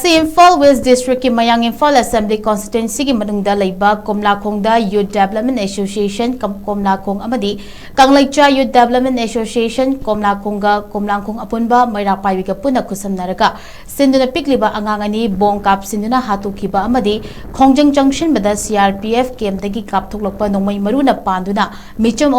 Imphal West District ki Mayang Imphal Assembly Constituency ki manungda laiba Komlakhongda Youth Development Association Komlakhong amadi Kanglaicha Youth Development Association Komlakhongga Komlakhong apunba Mairak paibiga puna kusamnaraga sinduna pikliba angang ani bong kap sinduna hatukiba amadi Khongjang Junction bada CRPF camdagi kapthoklokpa nongmai maruna panduna micham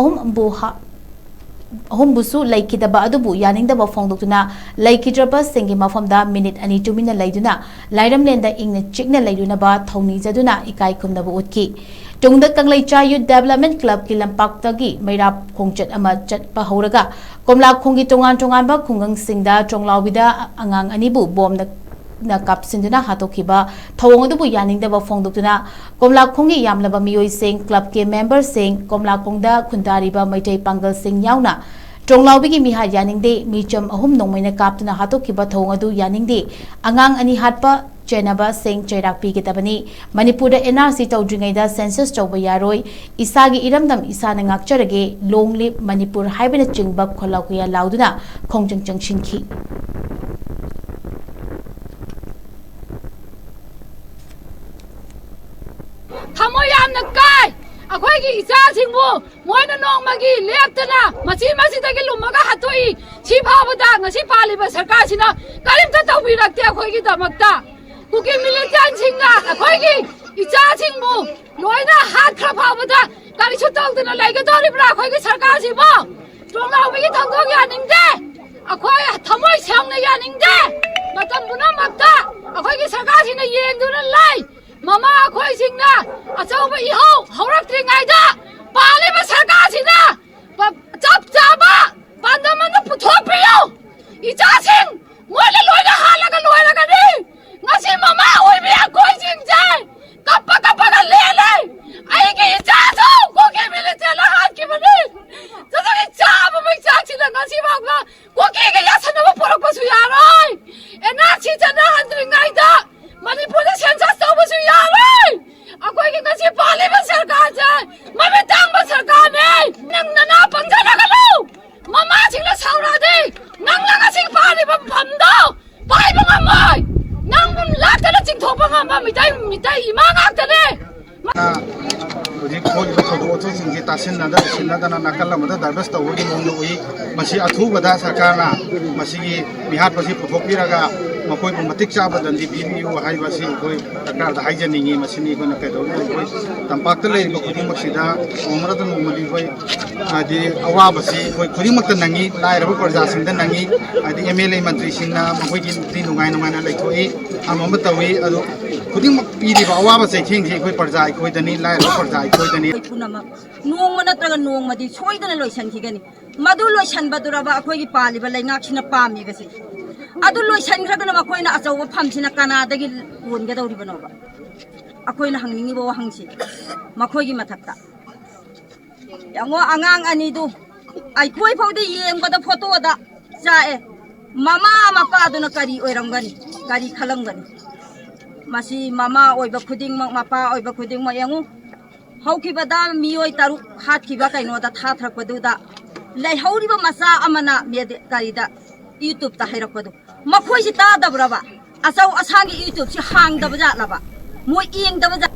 Hombusu Laikidaba Adubu Yaningdaba Fongdokuna Laikidraba Singi Mafamda Minute Ani Tumina Laiduna Lairam Lenda Ing Chigna Laidunaba Tony Zaduna Ikai Kumnabu Utki Tungda Kanglaicha Youth Development Club Kilampaktagi Mairap Kongchat Ama Chat Pahoraga Komla Kongi Tongan Kungang Singda Chonglawida Angang Anibu Bom na kapsinduna hatokiba thawongodubu yaningdaba fongdokuna Komlakhonggi yamlaba miyoi sing club ke member sing Komlakhongda khundariba maitai pangal sing yauna Tonglawbigi miha yaningde micham ahum nongmaina kaptuna hatokiba thawongodu yaningde angang ani hatpa Chenaba sing chairakpi kitabani Manipurda NRC tawdringaida census tawba yaroi isagi iramdam isana ngakcharage long live Manipur haibana chingba kholakuya lauduna Khongjang Junction ki Tamoyam na kai akhoi gi isa singbu moina nong magi leptana masi tagi lumaga hatoi chi phawada ngasi paliba sarkar sina karimta tawbi rakte akhoi gi damakta kuki militan singa akhoi gi isa singbu loina hat khra phawada kari chutawdana laiga doribra akhoi gi sarkar sibo tonglawi gi thangdog ya ningde akhoi thamoi sangna ya ningde matam buna makta akhoi gi sarkar sina yenduna lai Mama akhoi singna achauba iho hauraktringaida paliba sarkar sina chap chaba pandamana puthokpiyo icha sing moile loina halaga loiraga ni ngasi mama oibe akhoi sing jai kappa ga lele ai ge icha so ko ke mile chala hat ki bani jadagi chaba mai chachina ngasi bagla ko ke ga yasana ba porak pasu yaroi ena chi chana handringaida Manipur census tawbasu yaroi akhoi gi ngasi paliba sarkar jai mame tangba sarkar ne nang nana pangjana galu mama singla saurade nang langa sing paliba phamdo paiba ngamai nang bum latala chingthopa ngama mitai ima ngaktane Jadi kau juga tahu tu sini tasin nada nakal mada darbas tahu di mungkin ui masih atu bada sakarna masih lihat masih putopi raga makoi pematik caba dan di biru hai masih koi takar dah hai jeningi masih ni kau nak tahu koi tampak tu lagi kau masih dah umrah tu mungkin koi di awal masih koi mak tu nangi lai rabu kerja sini nangi di MLA menteri sini makoi di nungai lagi koi amam tahu adu kau mak pilih awal masih kini koi kerja koi dani lai rabu kerja Nuong mana traga nuong madi soy dana loisan kigani madu loisan baduraba akhoi gi pali balai ngak sina pami gasi adu loisan khagana akhoi na achaw pham sina Canada gi won ga dawri banoba akhoi na hangningi bo hangsi makhoi gi mathakta yango angang ani du ai khoi phawde yeng bada photo da jae mama mapa aduna kari oiramgani kari khalamgani masi mama oiba khuding mapa oiba khuding ma yango Haukibada miyoi taru hat kiba kaino da tha thrakpaduda lai hauriba masa amana mede karida YouTube ta hairakpadu makhoi si ta dabraba asau asangi YouTube si hang dabja laba moi ing dabja